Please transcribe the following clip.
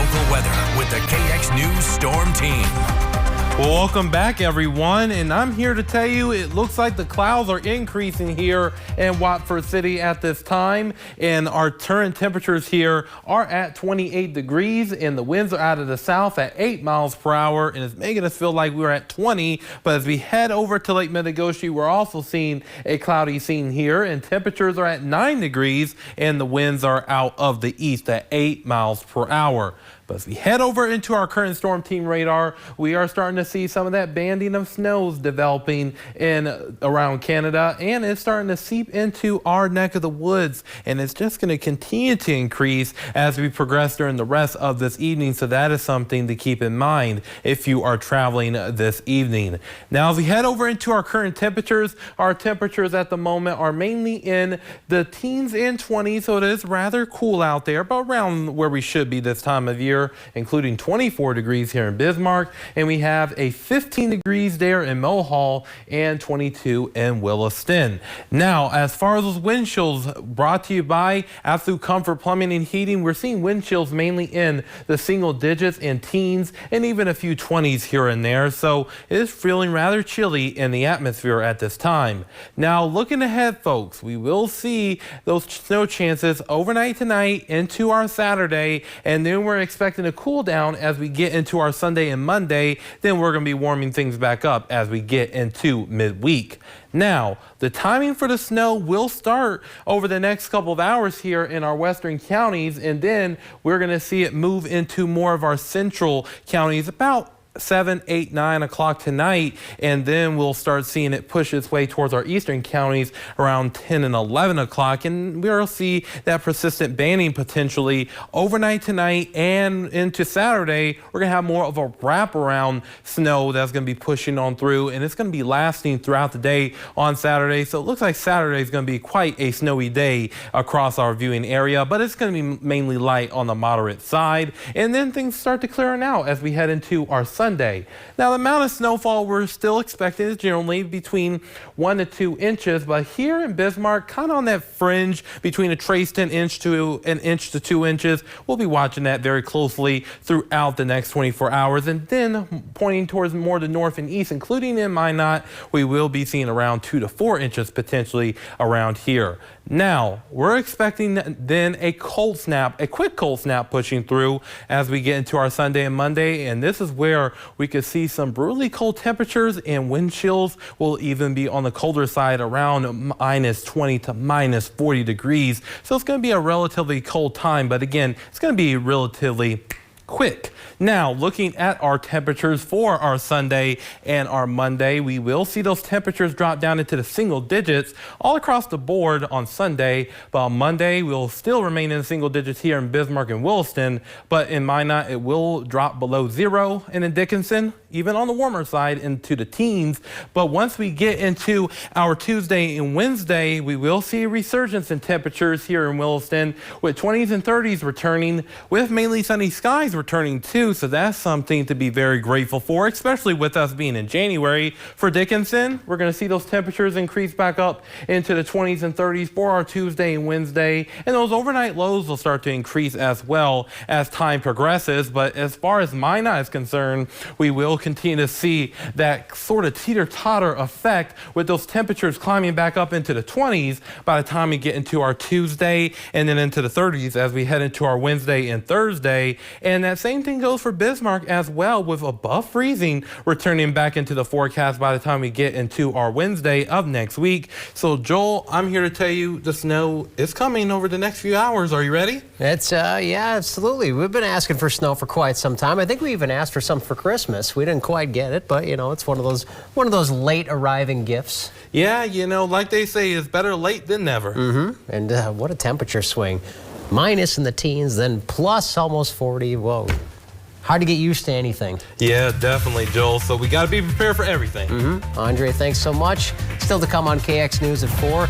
local weather with the KX News Storm Team. Well, welcome back, everyone, and I'm here to tell you it looks like the clouds are increasing here in Watford City at this time, and our current temperatures here are at 28 degrees, and the winds are out of the south at 8 miles per hour, and it's making us feel like we're at 20. But as we head over to Lake Metagoshi, we're also seeing a cloudy scene here, and temperatures are at 9 degrees, and the winds are out of the east at 8 miles per hour. But as we head over into our current storm team radar, we are starting to see some of that banding of snows developing in around Canada, and it's starting to seep into our neck of the woods, and it's just going to continue to increase as we progress during the rest of this evening. So that is something to keep in mind if you are traveling this evening. Now, as we head over into our current temperatures, our temperatures at the moment are mainly in the teens and 20s, so it is rather cool out there, but around where we should be this time of year, including 24 degrees here in Bismarck, and we have a 15 degrees there in Mohall and 22 in Williston. Now, as far as those wind chills, brought to you by Absolute Comfort Plumbing and Heating, we're seeing wind chills mainly in the single digits and teens and even a few 20s here and there, so it is feeling rather chilly in the atmosphere at this time. Now, looking ahead, folks, we will see those snow chances overnight tonight into our Saturday, and then we're expecting a cool down as we get into our Sunday and Monday. Then we're going to be warming things back up as we get into midweek. Now, the timing for the snow will start over the next couple of hours here in our western counties, and then we're going to see it move into more of our central counties about 7, 8, 9 o'clock tonight, and then we'll start seeing it push its way towards our eastern counties around 10 and 11 o'clock, and we'll see that persistent banding potentially overnight tonight and into Saturday. We're going to have more of a wraparound snow that's going to be pushing on through, and it's going to be lasting throughout the day on Saturday. So it looks like Saturday is going to be quite a snowy day across our viewing area, but it's going to be mainly light on the moderate side, and then things start to clear out as we head into our Sunday. Now, the amount of snowfall we're still expecting is generally between 1 to 2 inches, but here in Bismarck, kind of on that fringe between a trace 10 inch to an inch to 2 inches. We'll be watching that very closely throughout the next 24 hours, and then pointing towards more the north and east, including in Minot, we will be seeing around 2 to 4 inches potentially around here. Now, we're expecting then a cold snap, a quick cold snap pushing through as we get into our Sunday and Monday, and this is where we could see some brutally cold temperatures, and wind chills will even be on the colder side around minus 20 to minus 40 degrees. So it's going to be a relatively cold time, but again, it's going to be relatively quick. Now, looking at our temperatures for our Sunday and our Monday, we will see those temperatures drop down into the single digits all across the board on Sunday, but on Monday we'll still remain in the single digits here in Bismarck and Williston, but in Minot it will drop below 0, and in Dickinson even on the warmer side into the teens. But once we get into our Tuesday and Wednesday, we will see a resurgence in temperatures here in Williston, with 20s and 30s returning, with mainly sunny skies returning too. So that's something to be very grateful for, especially with us being in January. For Dickinson, we're going to see those temperatures increase back up into the 20s and 30s for our Tuesday and Wednesday, and those overnight lows will start to increase as well as time progresses. But as far as Minot is concerned, we will continue to see that sort of teeter-totter effect, with those temperatures climbing back up into the 20s by the time we get into our Tuesday, and then into the 30s as we head into our Wednesday and Thursday. And that same thing goes for Bismarck as well, with above freezing returning back into the forecast by the time we get into our Wednesday of next week. So Joel, I'm here to tell you the snow is coming over the next few hours. Are you ready? It's yeah, absolutely. We've been asking for snow for quite some time. I think we even asked for some for Christmas. We didn't quite get it, but you know, it's one of those late arriving gifts. Yeah, you know, like they say, it's better late than never. And what a temperature swing. Minus in the teens, then plus almost 40. Whoa. Hard to get used to anything. Yeah, definitely, Joel. So we got to be prepared for everything. Andre, thanks so much. Still to come on KX News at 4.